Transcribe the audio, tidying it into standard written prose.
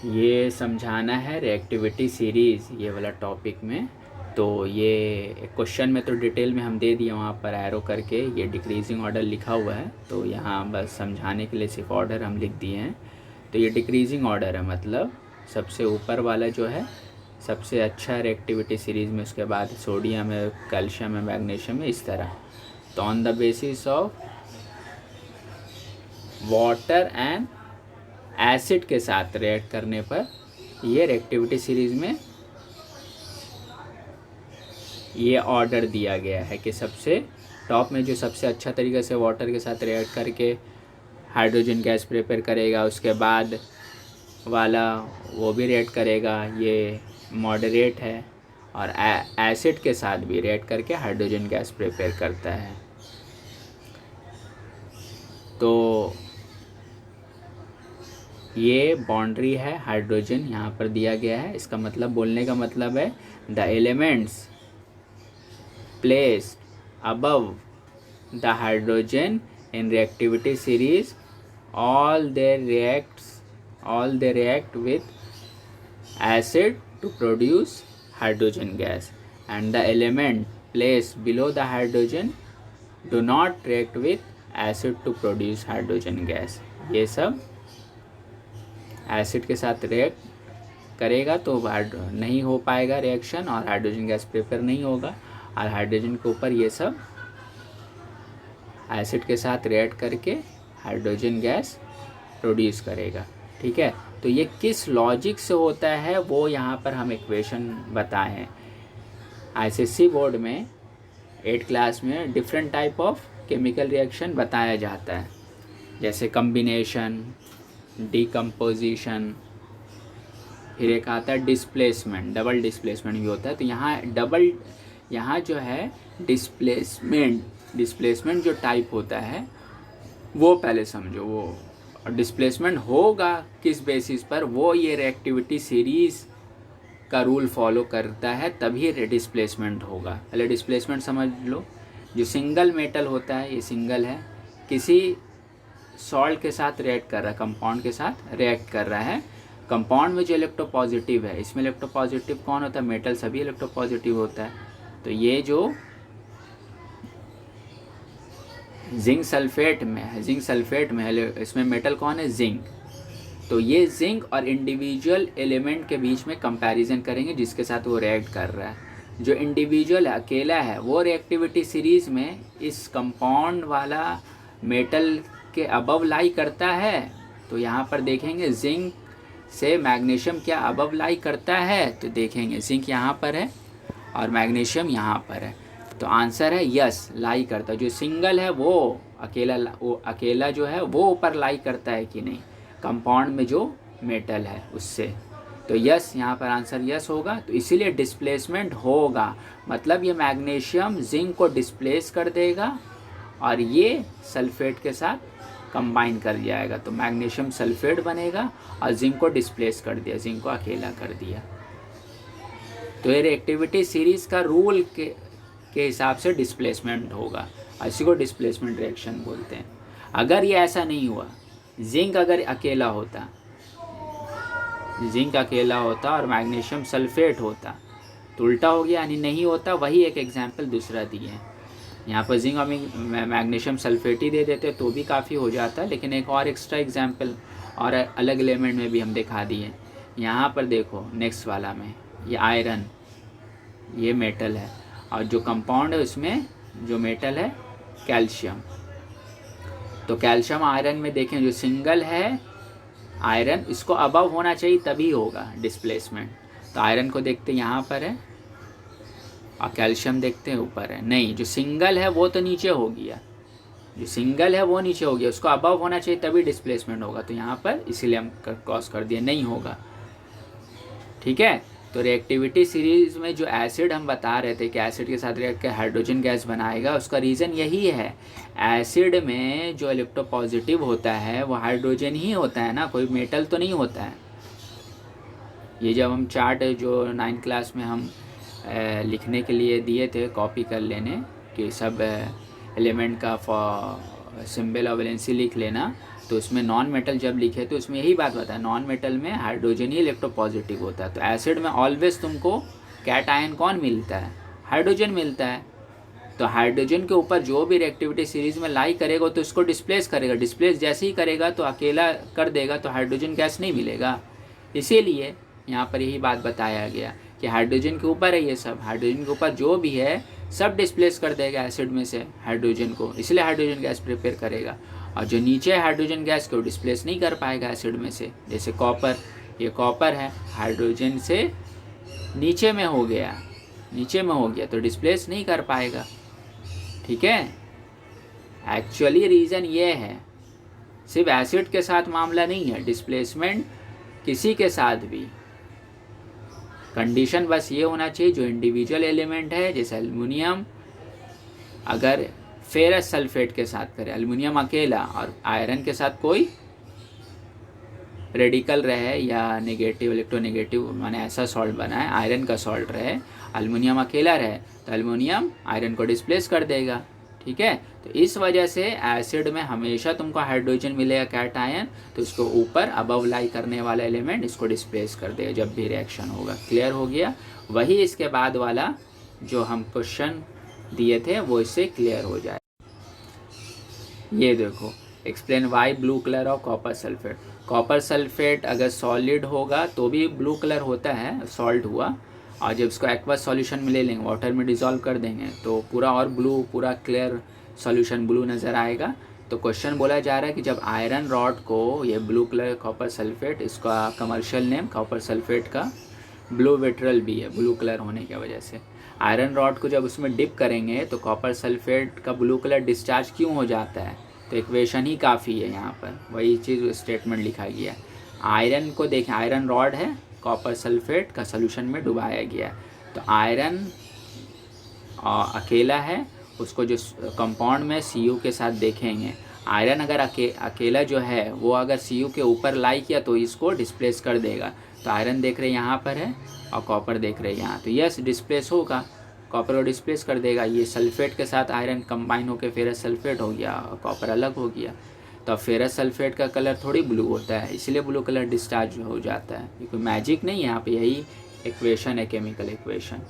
ये समझाना है रिएक्टिविटी सीरीज़ ये वाला टॉपिक में। तो ये क्वेश्चन में तो डिटेल में हम दे दिए, वहाँ पर एरो करके ये डिक्रीजिंग ऑर्डर लिखा हुआ है, तो यहाँ बस समझाने के लिए सिर्फ ऑर्डर हम लिख दिए हैं। तो ये डिक्रीजिंग ऑर्डर है, मतलब सबसे ऊपर वाला जो है सबसे अच्छा रिएक्टिविटी सीरीज़ में, उसके बाद सोडियम है, कैल्शियम है, मैग्नीशियम है, इस तरह। तो on the basis of water and acid के साथ रिएक्ट करने पर ये रिएक्टिविटी सीरीज़ में ये ऑर्डर दिया गया है कि सबसे टॉप में जो सबसे अच्छा तरीके से वाटर के साथ रिएक्ट करके हाइड्रोजन गैस प्रिपेयर करेगा, उसके बाद वाला वो भी रिएक्ट करेगा, ये मॉडरेट है, और एसिड के साथ भी रिएक्ट करके हाइड्रोजन गैस प्रिपेयर करता है। तो ये बाउंड्री है हाइड्रोजन यहाँ पर दिया गया है। इसका मतलब, बोलने का मतलब है the elements placed above the hydrogen in reactivity series all they react with acid to produce hydrogen gas, and the element placed below the hydrogen do not react with acid to produce hydrogen gas। ये सब acid के साथ react करेगा तो नहीं हो पाएगा reaction, और हाइड्रोजन गैस प्रिपेयर नहीं होगा, और हाइड्रोजन के ऊपर ये सब एसिड के साथ रिएक्ट करके हाइड्रोजन गैस प्रोड्यूस करेगा। ठीक है, तो ये किस लॉजिक से होता है वो यहाँ पर हम इक्वेशन बताए हैं। आईसीएसई बोर्ड में 8th क्लास में different type of chemical reaction बताया जाता है, जैसे कम्बिनेशन, डिकम्पोजिशन, फिर एक आता है डिस्प्लेसमेंट, डबल डिस्प्लेसमेंट भी होता है। तो यहाँ जो है डिस्प्लेसमेंट जो टाइप होता है वो पहले समझो। वो डिस्प्लेसमेंट होगा किस बेसिस पर, वो ये रिएक्टिविटी सीरीज़ का रूल फॉलो करता है, तभी डिस्प्लेसमेंट होगा। पहले डिस्प्लेसमेंट समझ लो। जो सिंगल मेटल होता है, ये सिंगल है, किसी सॉल्ट के साथ रिएक्ट कर रहा है, कंपाउंड के साथ रिएक्ट कर रहा है। कंपाउंड में जो इलेक्ट्रोपॉजिटिव है, इसमें इलेक्ट्रोपॉजिटिव कौन होता है? मेटल सभी इलेक्ट्रोपॉजिटिव होता है। तो ये जो जिंक सल्फेट में इसमें मेटल कौन है? जिंक। तो ये जिंक और इंडिविजुअल एलिमेंट के बीच में कंपैरिजन करेंगे जिसके साथ वो रिएक्ट कर रहा है। जो इंडिविजुअल अकेला है वो रिएक्टिविटी सीरीज़ में इस कंपाउंड वाला मेटल के अबव लाई करता है। तो यहाँ पर देखेंगे जिंक से मैग्नीशियम क्या अबव लाई करता है, तो देखेंगे जिंक यहाँ पर है और मैग्नीशियम यहाँ पर है। तो आंसर है यस, लाई करता है। जो सिंगल है वो अकेला जो है वो ऊपर लाई करता है कि नहीं, कंपाउंड में जो मेटल है उससे। तो यस, यहाँ पर आंसर यस होगा। तो इसीलिए डिस्प्लेसमेंट होगा, मतलब ये मैग्नीशियम जिंक को डिस्प्लेस कर देगा और ये सल्फेट के साथ कंबाइन कर जाएगा। तो मैग्नीशियम सल्फेट बनेगा और जिंक को डिस्प्लेस कर दिया, जिंक को अकेला कर दिया। तो ये रिएक्टिविटी सीरीज़ का रूल के हिसाब से डिस्प्लेसमेंट होगा, इसी को डिस्प्लेसमेंट रिएक्शन बोलते हैं। अगर ये ऐसा नहीं हुआ, जिंक अगर अकेला होता और मैग्नीशियम सल्फेट होता, तो उल्टा हो गया, यानी नहीं होता। वही एक एग्जांपल दूसरा दिए हैं यहाँ पर, जिंक और मैग्नीशियम सल्फेट ही दे देते तो भी काफ़ी हो जाता, लेकिन एक और एक्स्ट्रा एग्जांपल और अलग एलिमेंट में भी हम दिखा दिए। यहाँ पर देखो नेक्स्ट वाला में, ये आयरन, ये मेटल है, और जो कंपाउंड है उसमें जो मेटल है कैल्शियम। तो कैल्शियम आयरन में देखें, जो सिंगल है आयरन, इसको अबव होना चाहिए तभी होगा डिस्प्लेसमेंट। तो आयरन को देखते यहाँ पर है और कैल्शियम देखते हैं ऊपर है। नहीं, जो सिंगल है वो तो नीचे हो गया, उसको अबव होना चाहिए तभी डिस्प्लेसमेंट होगा। तो यहाँ पर इसीलिए हम क्रॉस कर दिए, नहीं होगा। ठीक है, तो रिएक्टिविटी सीरीज़ में जो एसिड हम बता रहे थे कि एसिड के साथ रिएक्ट कर हाइड्रोजन गैस बनाएगा, उसका रीज़न यही है। एसिड में जो इलेक्ट्रोपॉजिटिव होता है वो हाइड्रोजन ही होता है ना, कोई मेटल तो नहीं होता है। ये जब हम चार्ट जो 9th क्लास में हम लिखने के लिए दिए थे, कॉपी कर लेने कि सब एलिमेंट का सिंबल और वैलेंसी लिख लेना, तो इसमें नॉन मेटल जब लिखे तो इसमें यही बात बताया, नॉन मेटल में हाइड्रोजन ही इलेक्ट्रोपॉजिटिव होता है। तो एसिड में ऑलवेज तुमको कैटायन कौन मिलता है, हाइड्रोजन मिलता है। तो हाइड्रोजन के ऊपर जो भी रिएक्टिविटी सीरीज में लाई करेगा तो इसको डिस्प्लेस करेगा, डिस्प्लेस जैसे ही करेगा तो अकेला कर देगा तो हाइड्रोजन गैस नहीं मिलेगा। इसीलिए यहाँ पर यही बात बताया गया कि हाइड्रोजन के ऊपर है ये सब, हाइड्रोजन के ऊपर जो भी है सब डिस्प्लेस कर देगा एसिड में से हाइड्रोजन को, इसलिए हाइड्रोजन गैस प्रिपेयर करेगा। और जो नीचे हाइड्रोजन गैस को डिस्प्लेस नहीं कर पाएगा एसिड में से, जैसे कॉपर, ये कॉपर है हाइड्रोजन से नीचे में हो गया, नीचे में हो गया तो डिस्प्लेस नहीं कर पाएगा। ठीक है, एक्चुअली रीज़न ये है, सिर्फ एसिड के साथ मामला नहीं है, डिस्प्लेसमेंट किसी के साथ भी। कंडीशन बस ये होना चाहिए जो इंडिविजुअल एलिमेंट है, जैसे एल्युमिनियम अगर फेरस सल्फेट के साथ करे, एल्युमिनियम अकेला और आयरन के साथ कोई रेडिकल रहे या नेगेटिव इलेक्ट्रोनेगेटिव माने ऐसा सॉल्ट बनाए, आयरन का सॉल्ट रहे, एल्युमिनियम अकेला रहे तो एल्युमिनियम आयरन को डिस्प्लेस कर देगा। ठीक है, तो इस वजह से एसिड में हमेशा तुमको हाइड्रोजन मिलेगा कैटायन, तो इसको ऊपर अबव लाई करने वाला एलिमेंट इसको डिस्प्लेस कर देगा जब भी रिएक्शन होगा। क्लियर हो गया? वही इसके बाद वाला जो हम क्वेश्चन दिए थे वो इससे क्लियर हो जाए। ये देखो, explain why blue colour of copper sulphate. Copper sulphate अगर सॉलिड होगा तो भी ब्लू कलर होता है, सॉल्ट हुआ, और जब इसको एक्वस सॉल्यूशन में ले लेंगे, वाटर में डिज़ोल्व कर देंगे तो पूरा और ब्लू, पूरा क्लियर सॉल्यूशन ब्लू नज़र आएगा। तो क्वेश्चन बोला जा रहा है कि जब आयरन रॉड को, ये ब्लू कलर कॉपर सल्फेट, इसका कमर्शियल नेम कॉपर सल्फेट का ब्लू विट्रल भी है, ब्लू कलर होने की वजह से। आयरन रॉड को जब उसमें डिप करेंगे तो कॉपर सल्फेट का ब्लू कलर डिस्चार्ज क्यों हो जाता है? तो इक्वेशन ही काफ़ी है यहाँ पर, वही चीज़ स्टेटमेंट लिखा गया है। आयरन को देखें, आयरन रॉड है, कॉपर सल्फेट का सोल्यूशन में डुबाया गया है, तो आयरन अकेला है, उसको जो कंपाउंड में Cu के साथ देखेंगे, आयरन अगर अकेला जो है वो अगर Cu के ऊपर लाई किया तो इसको डिस्प्लेस कर देगा। तो आयरन देख रहे यहाँ पर है और कॉपर देख रहे यहाँ, तो यस डिस्प्लेस होगा, कॉपर को डिस्प्लेस कर देगा। ये सल्फेट के साथ आयरन कंबाइन होकर फेरस सल्फेट हो गया और कॉपर अलग हो गया। तो फेरस सल्फेट का कलर थोड़ी ब्लू होता है, इसलिए ब्लू कलर डिस्चार्ज हो जाता है। ये कोई मैजिक नहीं है, यहाँ पे यही इक्वेशन है, केमिकल इक्वेशन।